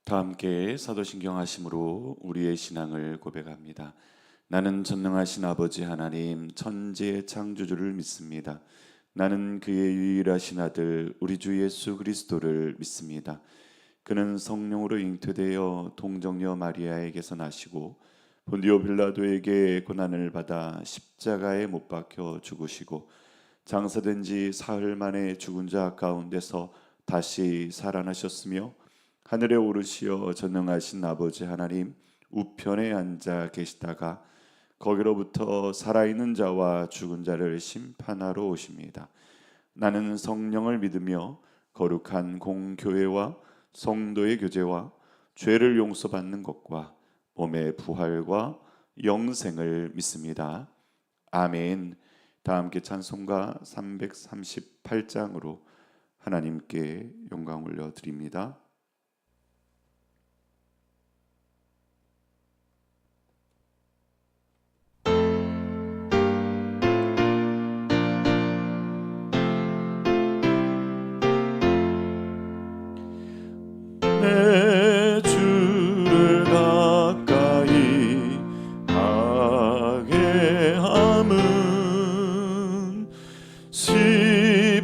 다 함께 사도신경 하심으로 우리의 신앙을 고백합니다. 나는 전능하신 아버지 하나님 천지의 창조주를 믿습니다. 나는 그의 유일하신 아들 우리 주 예수 그리스도를 믿습니다. 그는 성령으로 잉태되어 동정녀 마리아에게서 나시고 본디오 빌라도에게 고난을 받아 십자가에 못 박혀 죽으시고 장사된 지 사흘 만에 죽은 자 가운데서 다시 살아나셨으며 하늘에 오르시어 전능하신 아버지 하나님 우편에 앉아 계시다가 거기로부터 살아있는 자와 죽은 자를 심판하러 오십니다. 나는 성령을 믿으며 거룩한 공교회와 성도의 교제와 죄를 용서받는 것과 몸의 부활과 영생을 믿습니다. 아멘. 다 함께 찬송가 338장으로 하나님께 영광 올려드립니다. 내 주를 가까이 하게 함은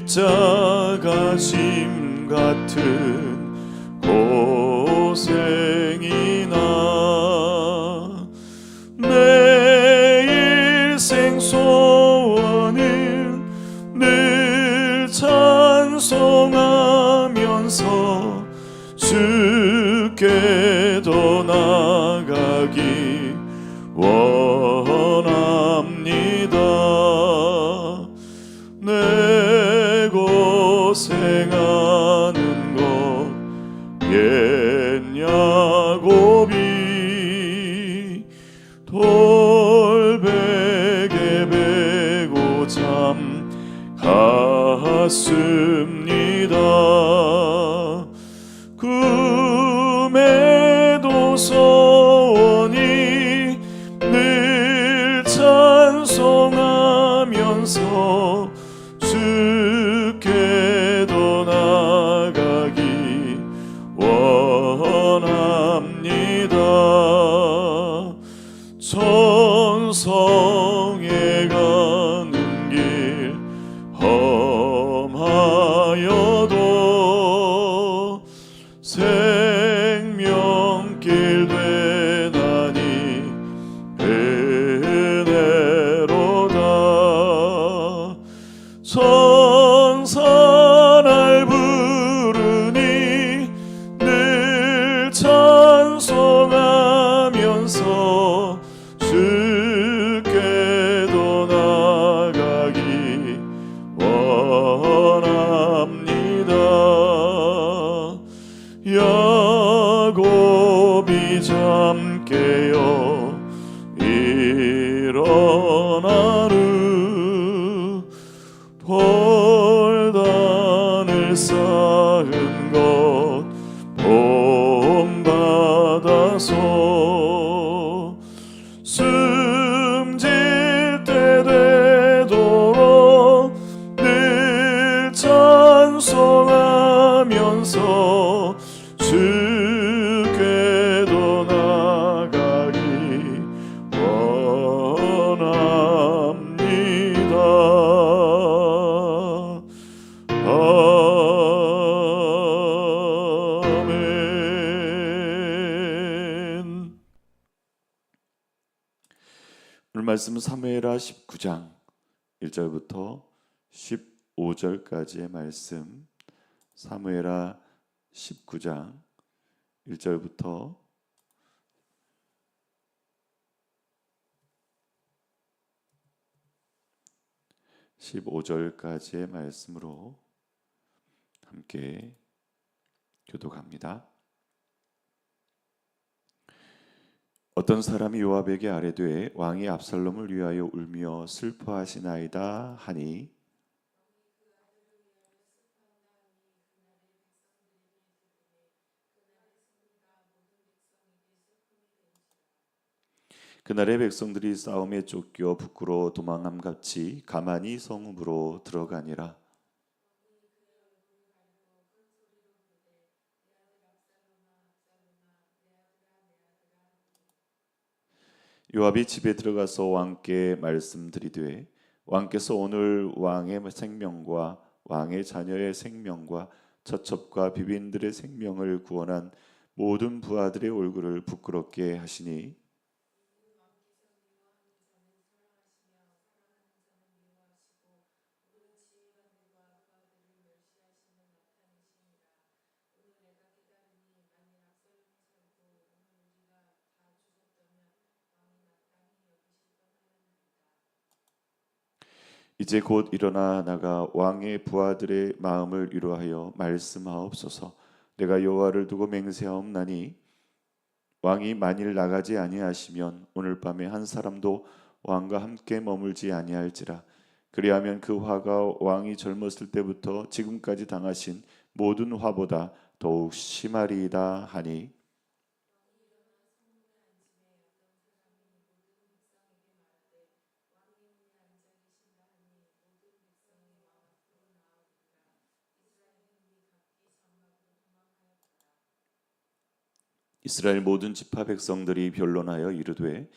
십자가 심 같은 고생이나 내 일생 소원은 늘 찬송하면서 주께도 나가기 원합니다. 내 고생하는 것 옛 야곱이 돌베개 베고 잠 갔습니다. 꿈에도 소원이 늘 찬송하면서 주께도 나가기 원합니다. 천성에 가는 길 험하여도 생명길 되나니 은혜로다. 천사 날 부르니 늘 찬송하면서 주께도 나가기 원합니다. 야곱이 잠 깨어 일어나루 벌단을 쌓은 것 본받아서 숨질 때 되도록 늘 찬송하면서 주께도 나가기 원합니다. 아멘. 오늘 말씀은 사무엘하 19장 1절부터 15절까지의 말씀. 사무엘하 19장 1절부터 15절까지의 말씀으로 함께 교독합니다. 어떤 사람이 요압에게 아뢰되 왕이 압살롬을 위하여 울며 슬퍼하시나이다 하니 그날의 백성들이 싸움에 쫓겨 북으로 도망함같이 가만히 성읍으로 들어가니라. 요압이 집에 들어가서 왕께 말씀드리되 왕께서 오늘 왕의 생명과 왕의 자녀의 생명과 처첩과 비빈들의 생명을 구원한 모든 부하들의 얼굴을 부끄럽게 하시니 이제 곧 일어나 나가 왕의 부하들의 마음을 위로하여 말씀하옵소서. 내가 여호와를 두고 맹세하옵나니 왕이 만일 나가지 아니하시면 오늘 밤에 한 사람도 왕과 함께 머물지 아니할지라. 그리하면 그 화가 왕이 젊었을 때부터 지금까지 당하신 모든 화보다 더욱 심하리이다 하니 이스라엘 모든 지파 백성들이 변론하여 이르되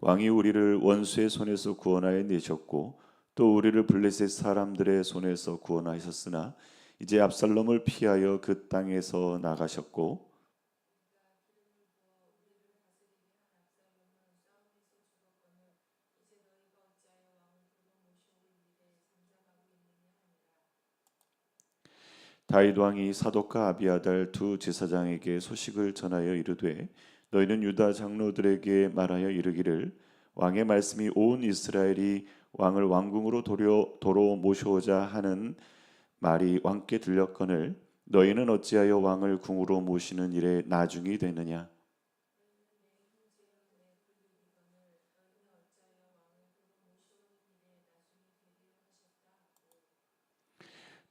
왕이 우리를 원수의 손에서 구원하여 내셨고 또 우리를 블레셋 사람들의 손에서 구원하셨으나 이제 압살롬을 피하여 그 땅에서 나가셨고 다윗 왕이 사독과 아비아달 두 제사장에게 소식을 전하여 이르되 너희는 유다 장로들에게 말하여 이르기를 왕의 말씀이 온 이스라엘이 왕을 왕궁으로 도로 모셔오자 하는 말이 왕께 들렸거늘 너희는 어찌하여 왕을 궁으로 모시는 일에 나중이 되느냐.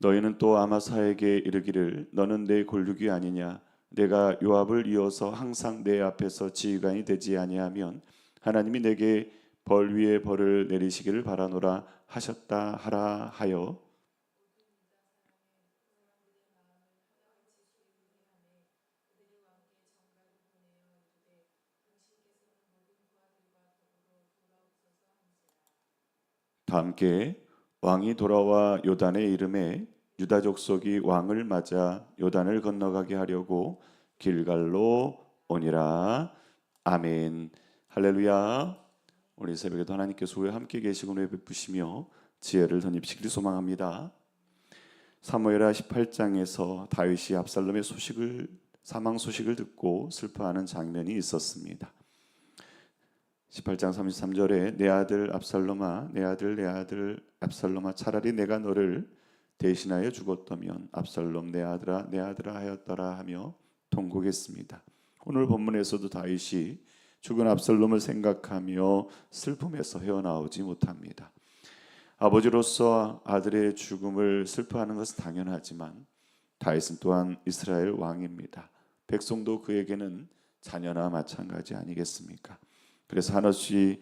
너희는 또 아마사에게 이르기를 너는 내 골육이 아니냐. 내가 요압을 이어서 항상 내 앞에서 지휘관이 되지 아니하면 하나님이 내게 벌 위에 벌을 내리시기를 바라노라 하셨다 하라 하여 다 함께 왕이 돌아와 요단에 이름에 유다 족속이 왕을 맞아 요단을 건너가게 하려고 길갈로 오니라. 아멘. 할렐루야. 우리 새벽에도 하나님께서 우리와 함께 계시고 우리 베푸시며 지혜를 덧입히시기를 소망합니다. 사무엘하 18장에서 다윗이 압살롬의 사망 소식을 듣고 슬퍼하는 장면이 있었습니다. 18장 33절에 내 아들 압살롬아 내 아들 압살롬아 차라리 내가 너를 대신하여 죽었다면 압살롬 내 아들아 하였더라 하며 통곡했습니다. 오늘 본문에서도 다윗이 죽은 압살롬을 생각하며 슬픔에서 헤어나오지 못합니다. 아버지로서 아들의 죽음을 슬퍼하는 것은 당연하지만 다윗은 또한 이스라엘 왕입니다. 백성도 그에게는 자녀나 마찬가지 아니겠습니까? 그래서 한없이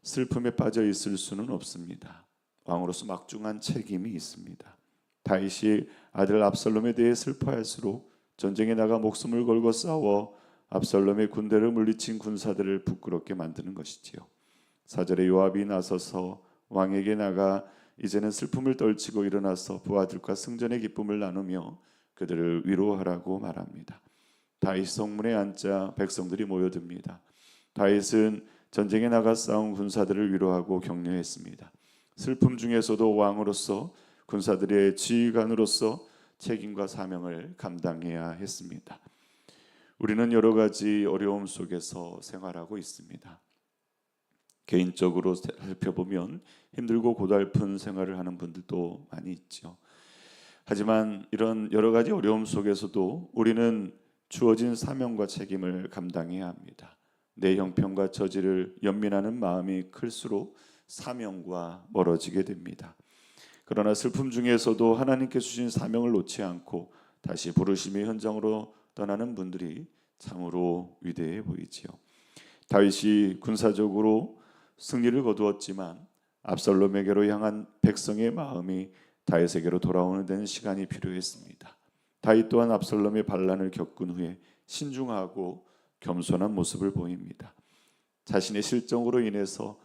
슬픔에 빠져 있을 수는 없습니다. 왕으로서 막중한 책임이 있습니다. 다윗이 아들 압살롬에 대해 슬퍼할수록 전쟁에 나가 목숨을 걸고 싸워 압살롬의 군대를 물리친 군사들을 부끄럽게 만드는 것이지요. 4절에 요압이 나서서 왕에게 나가 이제는 슬픔을 떨치고 일어나서 부하들과 승전의 기쁨을 나누며 그들을 위로하라고 말합니다. 다윗 성문에 앉자 백성들이 모여듭니다. 다윗은 전쟁에 나가 싸운 군사들을 위로하고 격려했습니다. 슬픔 중에서도 왕으로서 군사들의 지휘관으로서 책임과 사명을 감당해야 했습니다. 우리는 여러 가지 어려움 속에서 생활하고 있습니다. 개인적으로 살펴보면 힘들고 고달픈 생활을 하는 분들도 많이 있죠. 하지만 이런 여러 가지 어려움 속에서도 우리는 주어진 사명과 책임을 감당해야 합니다. 내 형편과 처지를 연민하는 마음이 클수록 사명과 멀어지게 됩니다. 그러나 슬픔 중에서도 하나님께 주신 사명을 놓지 않고 다시 부르심의 현장으로 떠나는 분들이 참으로 위대해 보이지요. 다윗이 군사적으로 승리를 거두었지만 압살롬에게로 향한 백성의 마음이 다윗에게로 돌아오는 데는 시간이 필요했습니다. 다윗 또한 압살롬의 반란을 겪은 후에 신중하고 겸손한 모습을 보입니다. 자신의 실정으로 인해서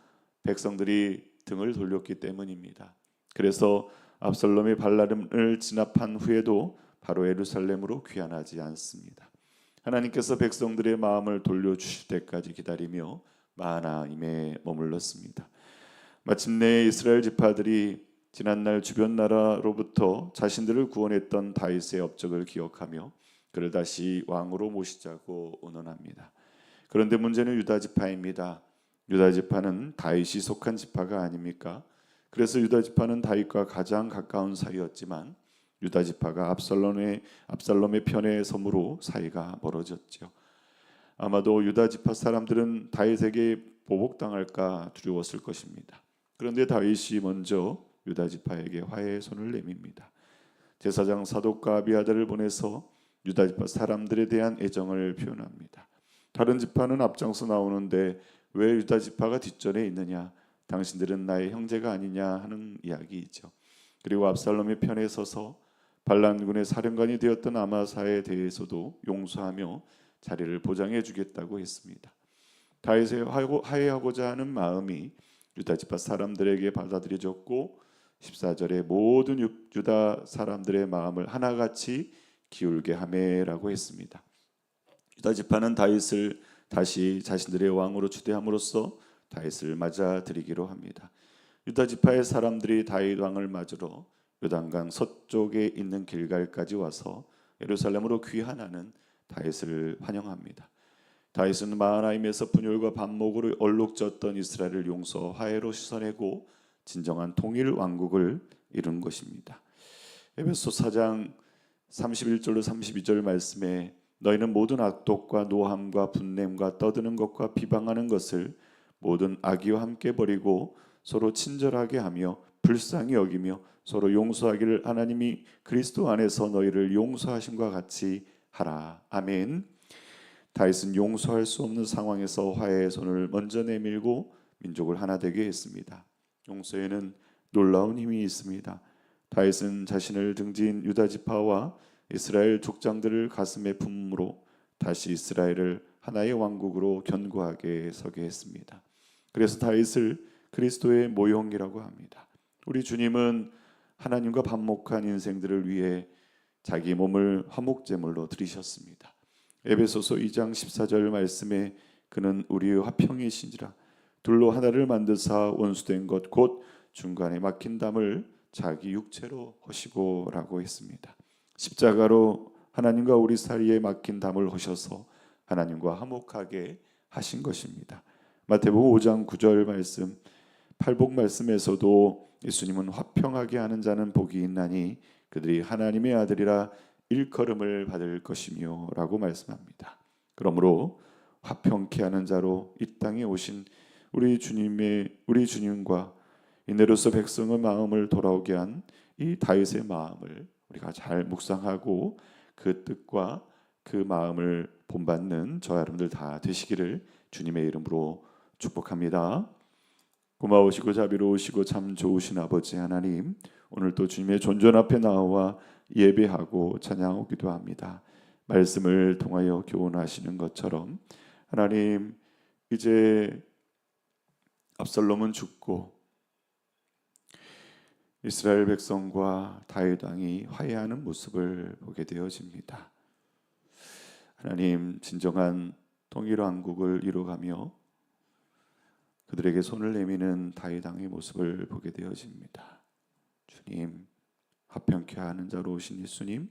백성들이 등을 돌렸기 때문입니다. 그래서 압살롬이 발람을 진압한 후에도 바로 예루살렘으로 귀환하지 않습니다. 하나님께서 백성들의 마음을 돌려주실 때까지 기다리며 마하나임에 머물렀습니다. 마침내 이스라엘 지파들이 지난날 주변 나라로부터 자신들을 구원했던 다윗의 업적을 기억하며 그를 다시 왕으로 모시자고 의논합니다. 그런데 문제는 유다 지파입니다. 유다 지파는 다윗이 속한 지파가 아닙니까? 그래서 유다 지파는 다윗과 가장 가까운 사이였지만 유다 지파가 압살롬의 편에 서므로 사이가 멀어졌죠. 아마도 유다 지파 사람들은 다윗에게 보복당할까 두려웠을 것입니다. 그런데 다윗이 먼저 유다 지파에게 화해의 손을 내밉니다. 제사장 사독과 아비아달을 보내서 유다 지파 사람들에 대한 애정을 표현합니다. 다른 지파는 앞장서 나오는데 왜 유다 지파가 뒷전에 있느냐? 당신들은 나의 형제가 아니냐 하는 이야기이죠. 그리고 압살롬의 편에 서서 반란군의 사령관이 되었던 아마사에 대해서도 용서하며 자리를 보장해 주겠다고 했습니다. 다윗의 화해하고자 하는 마음이 유다 지파 사람들에게 받아들여졌고 14절에 모든 유다 사람들의 마음을 하나같이 기울게 하매라고 했습니다. 유다 지파는 다윗을 다시 자신들의 왕으로 추대함으로써 다윗을 맞아들이기로 합니다. 유다 지파의 사람들이 다윗 왕을 맞으러 요단강 서쪽에 있는 길갈까지 와서 예루살렘으로 귀환하는 다윗을 환영합니다. 다윗은 마하나임에서 분열과 반목으로 얼룩졌던 이스라엘을 용서 화해로 씻어내고 진정한 통일 왕국을 이룬 것입니다. 에베소 4장 31절로 32절 말씀에 너희는 모든 악독과 노함과 분냄과 떠드는 것과 비방하는 것을 모든 악의와 함께 버리고 서로 친절하게 하며 불쌍히 여기며 서로 용서하기를 하나님이 그리스도 안에서 너희를 용서하심과 같이 하라. 아멘. 다윗은 용서할 수 없는 상황에서 화해의 손을 먼저 내밀고 민족을 하나 되게 했습니다. 용서에는 놀라운 힘이 있습니다. 다윗은 자신을 등진 유다 지파와 이스라엘 족장들을 가슴에 품음으로 다시 이스라엘을 하나의 왕국으로 견고하게 서게 했습니다. 그래서 다윗을 그리스도의 모형이라고 합니다. 우리 주님은 하나님과 반목한 인생들을 위해 자기 몸을 화목제물로 드리셨습니다. 에베소서 2장 14절 말씀에 그는 우리의 화평이신지라 둘로 하나를 만드사 원수된 것 곧 중간에 막힌 담을 자기 육체로 허시고라고 했습니다. 십자가로 하나님과 우리 사이에 막힌 담을 허셔서 하나님과 화목하게 하신 것입니다. 마태복음 5장 9절 말씀, 팔복 말씀에서도 예수님은 화평하게 하는 자는 복이 있나니 그들이 하나님의 아들이라 일컬음을 받을 것이며 라고 말씀합니다. 그러므로 화평케 하는 자로 이 땅에 오신 우리 주님과 이내로서 백성의 마음을 돌아오게 한 이 다윗의 마음을 우리가 잘 묵상하고 그 뜻과 그 마음을 본받는 저와 여러분들 다 되시기를 주님의 이름으로 축복합니다. 고마우시고 자비로우시고 참 좋으신 아버지 하나님, 오늘 또 주님의 존전 앞에 나와 예배하고 찬양하고 기도합니다. 말씀을 통하여 교훈하시는 것처럼 하나님, 이제 압살롬은 죽고 이스라엘 백성과 다윗 왕이 화해하는 모습을 보게 되어집니다. 하나님, 진정한 통일 왕국을 이루어가며 그들에게 손을 내미는 다윗 왕의 모습을 보게 되어집니다. 주님, 화평케 하는 자로 오신 예수님,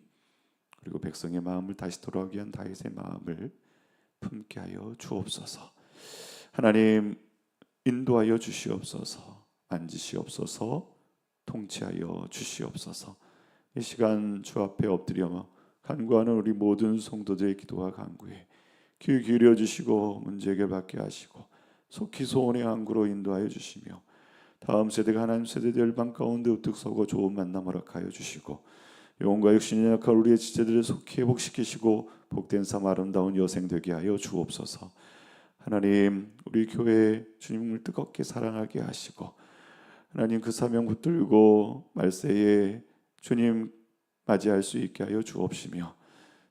그리고 백성의 마음을 다시 돌아오게 한 다윗의 마음을 품게 하여 주옵소서. 하나님, 인도하여 주시옵소서. 만지시옵소서. 통치하여 주시옵소서. 이 시간 주 앞에 엎드려 간구하는 우리 모든 성도들의 기도와 간구에 귀 기울여 주시고 문제 해결받게 하시고 속히 소원의 항구로 인도하여 주시며 다음 세대가 하나님 세대 열방 가운데 우뚝 서고 좋은 만남 허락하여 주시고 영혼과 육신이 약한 우리의 지체들을 속히 회복시키시고 복된 삶 아름다운 여생 되게 하여 주옵소서. 하나님, 우리 교회 주님을 뜨겁게 사랑하게 하시고 하나님 그 사명 붙들고 말세에 주님 맞이할 수 있게 하여 주옵시며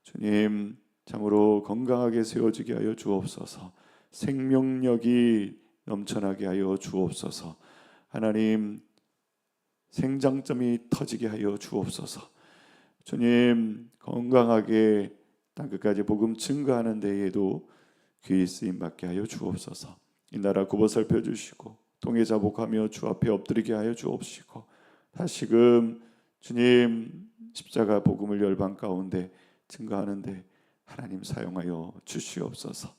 주님 참으로 건강하게 세워지게 하여 주옵소서. 생명력이 넘쳐나게 하여 주옵소서. 하나님, 생장점이 터지게 하여 주옵소서. 주님, 건강하게 땅끝까지 복음 증거하는 데에도 귀히 쓰임 받게 하여 주옵소서. 이 나라 굽어 살펴 주시고 통해 자복하며 주 앞에 엎드리게 하여 주옵시고, 다시금 주님 십자가 복음을 열방 가운데 증거하는데 하나님 사용하여 주시옵소서.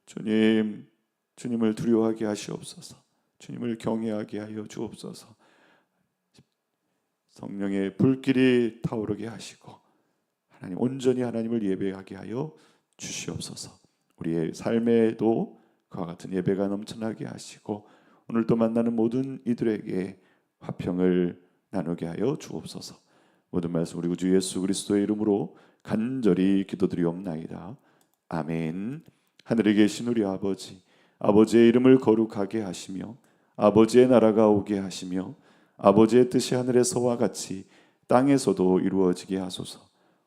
주님, 주님을 두려워하게 하시옵소서. 주님을 경외하게 하여 주옵소서. 성령의 불길이 타오르게 하시고 하나님 온전히 하나님을 예배하게 하여 주시옵소서. 우리의 삶에도 그와 같은 예배가 넘쳐나게 하시고 오늘 또 만나는 모든 이들에게 화평을 나누게 하여 주옵소서. 모든 말씀 우리 주 예수 그리스도의 이름으로 간절히 기도드리옵나이다. 아멘. 하늘에 계신 우리 아버지, 아버지의 이름을 거룩하게 하시며 아버지의 나라가 오게 하시며 아버지의 뜻이 하늘에서와 같이 땅에서도 이루어지게 하소서.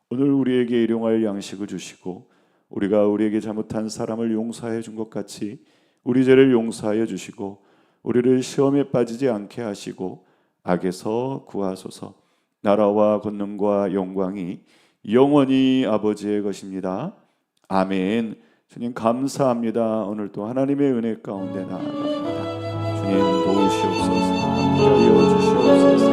오늘 우리에게 일용할 양식을 주시고 우리가 우리에게 잘못한 사람을 용서해 준 것 같이 우리 죄를 용서하여 주시고 우리를 시험에 빠지지 않게 하시고 악에서 구하소서. 나라와 권능과 영광이 영원히 아버지의 것입니다. 아멘. 주님 감사합니다. 오늘 또 하나님의 은혜 가운데 나아갑니다. 주님 도우시옵소서. 함께하여 주시옵소서.